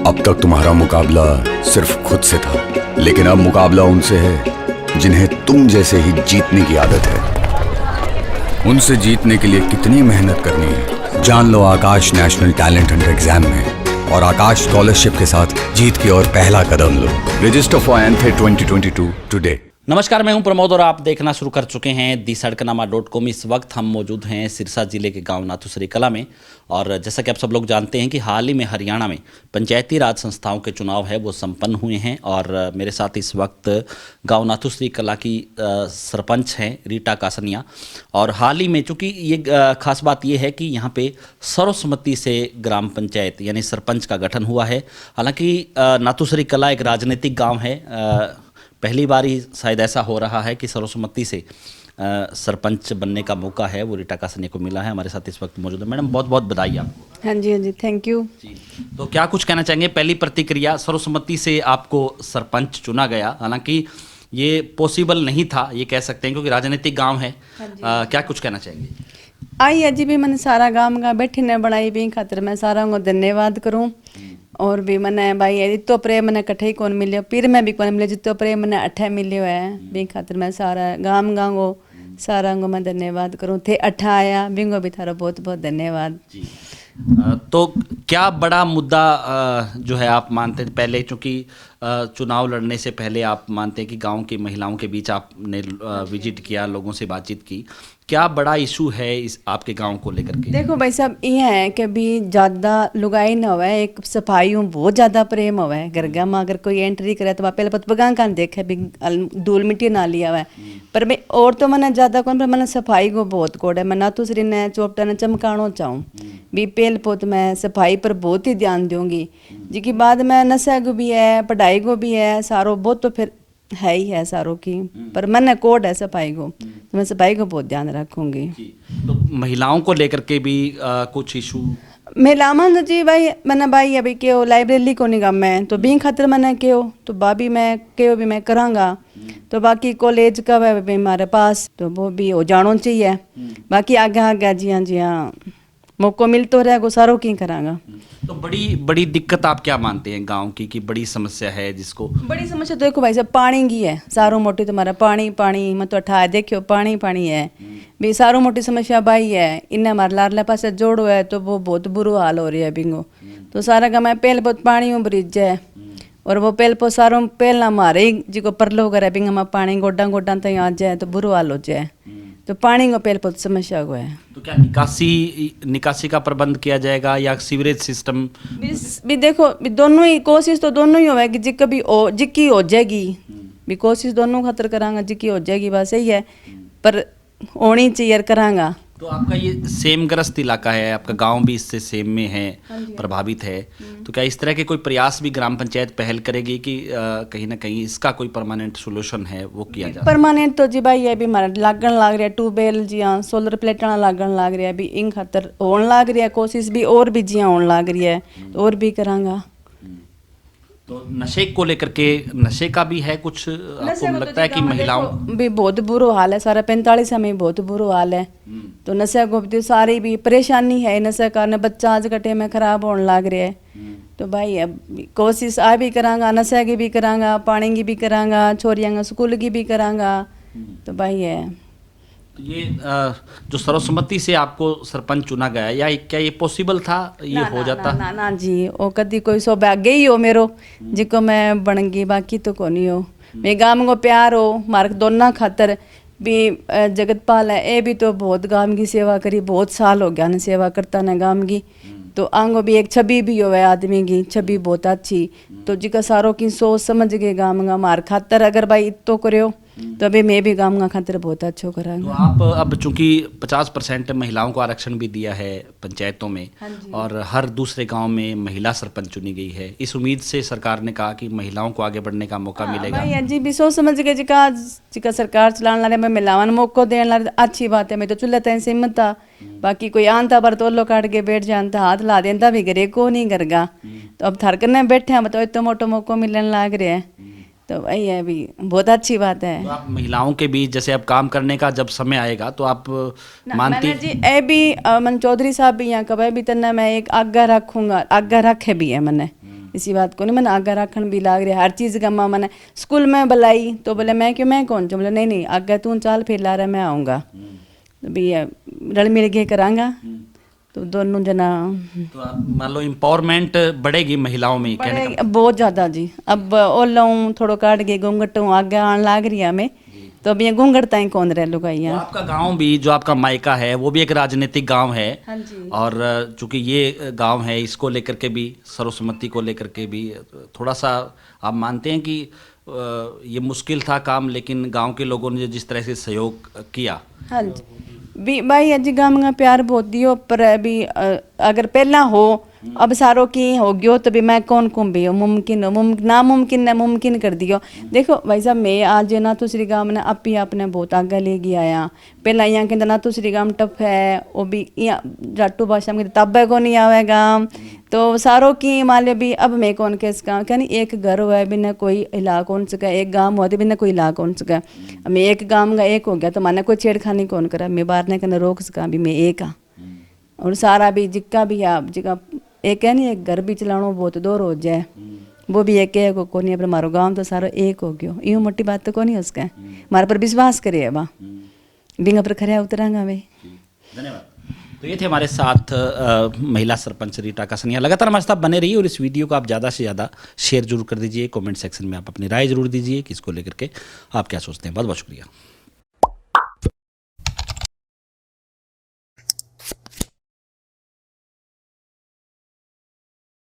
अब तक तुम्हारा मुकाबला सिर्फ खुद से था, लेकिन अब मुकाबला उनसे है जिन्हें तुम जैसे ही जीतने की आदत है। उनसे जीतने के लिए कितनी मेहनत करनी है जान लो आकाश नेशनल टैलेंट हंट एग्जाम में, और आकाश स्कॉलरशिप के साथ जीत की ओर पहला कदम लो। Register for ANTHE 2022 today. नमस्कार, मैं हूं प्रमोद और आप देखना शुरू कर चुके हैं दी-सड़कनामा.com। इस वक्त हम मौजूद हैं सिरसा जिले के गांव नाथुसरी कला में, और जैसा कि आप सब लोग जानते हैं कि हाल ही में हरियाणा में पंचायती राज संस्थाओं के चुनाव है वो संपन्न हुए हैं। और मेरे साथ इस वक्त गांव नाथुसरी कला की सरपंच हैं रीटा कासनिया। और हाल ही में चूँकि ये खास बात ये है कि यहाँ पे सर्वसम्मति से ग्राम पंचायत यानी सरपंच का गठन हुआ है। हालाँकि नाथुसरी कला एक राजनीतिक गाँव है, पहली बार ही शायद ऐसा हो रहा है कि सर्वसम्मति से सरपंच बनने का मौका है वो रीटा कासनिया को मिला है। हमारे साथ इस वक्त मौजूद है। मैडम, बहुत बहुत बधाई आपको। हाँ जी, थैंक यू जी। तो क्या कुछ कहना चाहेंगे? पहली प्रतिक्रिया, सर्वसम्मति से आपको सरपंच चुना गया, हालांकि ये पॉसिबल नहीं था ये कह सकते हैं क्योंकि राजनीतिक गांव है। क्या कुछ कहना चाहेंगे? आई अजी भी मैंने सारा गांव का बैठी ने बनाई भी खातिर मैं सारा को धन्यवाद करूं। और भी मैंने भाई इतो प्रेम मैंने कठे कौन मिले, पीर में भी कौन मिले, जितो प्रेम मैंने अठे मिले है भी खातिर मैं सारा गांव को सारा को मैं धन्यवाद करूं। थे अठा आया बिंगो भी थारा बहुत बहुत धन्यवाद जी। तो क्या बड़ा मुद्दा जो है आप मानते हैं, पहले चूँकि चुनाव लड़ने से पहले आप मानते हैं कि गांव की महिलाओं के बीच आपने विजिट किया, लोगों से बातचीत की, क्या बड़ा इशू है इस आपके गांव को लेकर के? देखो भाई साहब, ये है कि भी ज़्यादा लुगाई न होवे, एक सफाई बहुत ज़्यादा प्रेम होवे। घर में अगर कोई एंट्री करे तो पहले पत बगा कान देखे भी धूल मिट्टी ना लिया हुआ। पर मैं और तो मैंने ज़्यादा कौन, पर मैंने सफाई को बहुत कोड है। मैं नाथुसरी ने चोपटा ने चमकाना चाहूँ भी पेल पोत मैं सफाई पर बहुत ही ध्यान दूंगी। जिसके बाद में नशा को भी है, पढ़ाई को भी है, सारो बहुत तो फिर है ही है सारों की, पर मैंने कोड है सफाई को, तो मैं सफाई को बहुत ध्यान रखूंगी। तो महिलाओं को लेकर के भी कुछ इशू? महिलाओं जी भाई मैंने भाई अभी क्यों लाइब्रेरी को निगम में तो भी खातिर मैंने क्यों तो भाभी मैं क्यों भी मैं करांगा। तो बाकी कॉलेज का है भी हमारे पास, तो वो भी हो जाना चाहिए। बाकी आगे आगे जी हाँ मौका मिल तो रहा है सारों की करांगा। तो बड़ी दिक्कत आप क्या मानते हैं गांव की कि बड़ी समस्या है जिसको? बड़ी समस्या तो देखो भाई साहब पानी की है, सारों मोटी तुम्हारा पानी मैं तो अठा देखियो पानी है भी सारों मोटी समस्या भाई है। इन्हें हमारे लारले पास जोड़ो है तो वो बहुत बुरो हाल हो रही है बिंगो। तो सारा का मैं पहले बहुत पानी में ब्रिज है, और वो पहले पो सारों पहले ना मारे जिको परलो वगैरह बिंग में पानी गोडा तक आ जाए तो बुरो हाल हो जाए। तो पानी को पहले बहुत समस्या हुआ है। तो क्या निकासी का प्रबंध किया जाएगा या सीवरेज सिस्टम? भी देखो भी दोनों ही कोशिश तो दोनों ही होगी, जिक्की हो जाएगी भी कोशिश दोनों खातर करांगा, जिक्की हो जाएगी बस यही है, पर होनी चाहिए करांगा। तो आपका ये सेम ग्रस्त इलाका है, आपका गांव भी इससे सेम में है, प्रभावित है, तो क्या इस तरह के कोई प्रयास भी ग्राम पंचायत पहल करेगी कि कहीं ना कहीं इसका कोई परमानेंट सोल्यूशन है वो किया जाए? परमानेंट तो जी भाई ये भी हमारा लागण लाग रहा है, ट्यूबवेल जी हाँ सोलर प्लेटा लागण लाग रहा है भी इन खातर होने लाग रही है कोशिश भी, और भी जी हाँ होने लाग रही है तो और भी करांगा। तो नशे को लेकर के, नशे का भी है कुछ आपको लगता है कि महिलाओं भी बहुत बुरा हाल है, सारा 45 में बहुत बुरा हाल है। तो नशे को भी सारी भी परेशानी है, नशे कारण बच्चा आज कटे में खराब होने लग रहे है। तो भाई अब कोशिश आ भी करांगा, नशे की भी करांगा, पानी की भी करांगा, छोरियां का स्कूल की भी करांगा। तो भाई है ये जो सर्वसम्मति से आपको सरपंच चुना गया, या क्या ये पॉसिबल था ये हो जाता? ना जी, वो कभी कोई सौभाग्य ही हो मेरो जिको मैं बन गई, बाकी तो को नहीं हो। मेरे गांव को प्यार हो मार्ग दोनों खातर भी। जगतपाल है ये भी तो बहुत गांव की सेवा करी, बहुत साल हो गया ना सेवा करता ना गांव की। तो आंगो भी एक छवि भी हो आदमी की, छवि बहुत अच्छी। तो जिका सारों की सोच समझ गए गांव का मार खातर अगर भाई इतो करो तो अभी मैं भी गांव का खातिर बहुत अच्छा करांगा। तो आप अब चूंकि 50% महिलाओं को आरक्षण भी दिया है पंचायतों में, और हर दूसरे गांव में महिला सरपंच चुनी गई है, इस उम्मीद से सरकार ने कहा कि महिलाओं को आगे बढ़ने का मौका मिलेगा। भाई जी भी सोच समझ के जिका सरकार चलाने लाने में महिलाओं मौका देने लाने अच्छी बात है। मैं तो चूल्हा तय सीमित था, बाकी कोई आनता पर तोलो काट के बैठ जानता हाथ ला देता भी करे को नहीं करेगा। तो अब थरकने बैठे हैं बताओ इतना मोटो मौका मिलने लग रहे हैं, तो वही है भी बहुत अच्छी बात है। तो आप महिलाओं के बीच जैसे अब काम करने का जब समय आएगा तो आप मानती जी ए भी मन चौधरी साहब भी यहाँ कब भी तना मैं एक आज्ञा रखूंगा, आज्ञा रखे भी है मैंने इसी बात को नहीं मैंने आगे रखन भी लाग रहा हर चीज़ का माँ मैंने स्कूल में बुलाई तो बोले मैं क्यों मैं कौन बोले नहीं नहीं आगे तू चाल फिर ला रहा मैं आऊँगा तो भैया रल मिल के करांगा तो दोनों जना तो आप मान लो एम्पावरमेंट बढ़ेगी महिलाओं में कहने का बहुत ज़्यादा जी अब ओलाऊँ थोड़ो काट के घूंघटूँ आगे आन लाग रही है हमें तो अब ये घूंघट ताई कौन रह लुगाइयाँ तो आपका गांव भी जो आपका मायका है वो भी एक राजनीतिक गांव है हाँ जी और चूंकि ये गांव है इसको लेकर के भी सर्वसम्मति को लेकर के भी थोड़ा सा आप मानते हैं कि ये मुश्किल था काम लेकिन गांव के लोगों ने जिस तरह से सहयोग किया। हाँ जी भी भाई अज गाँव का प्यार बहुत दियो पर अभी अगर पहला हो अब सारों की हो गयो तो भी मैं कौन कुम भी हो मुमकिन हो नामुमकिन ने मुमकिन कर दियो। देखो भाई साहब मैं आज ना दूसरी गाँव में आप ही आपने बहुत आगे ले गया आया पहला यहाँ के ना दूसरी गाँव टफ है वो भी यहाँ जाटू भाषा में तब को नहीं आवेगा तो सारों की मान लो भी अब मैं कौन के गाँव क्या नहीं एक घर हुआ है बिना कोई इलाका कौन सका एक गाँव हुआ तो बिना कोई इलाका कौन सका मैं एक गाँव का एक हो गया तो माने कोई छेड़खानी कौन करा मैं बाहर ने कहना रोक सका भी मैं एक हाँ और सारा भी जिक्का भी आप जिक्का एक है नहीं एक घर भी चलाना बहुत दूर हो जाए वो भी एक है को नहीं पर मारो गाँव तो सारा एक हो गयो यूँ मोटी बात तो कौन उसका हमारे पर विश्वास करे अब बिंगा पर खरिया उतरांगा वे। धन्यवाद। तो ये थे हमारे साथ महिला सरपंच रीटा कासनिया। लगातार हमारे साथ बने रहिए और इस वीडियो को आप ज़्यादा से ज़्यादा शेयर जरूर कर दीजिए। कमेंट सेक्शन में आप अपनी राय जरूर दीजिए कि इसको लेकर के आप क्या सोचते हैं। बहुत बहुत शुक्रिया।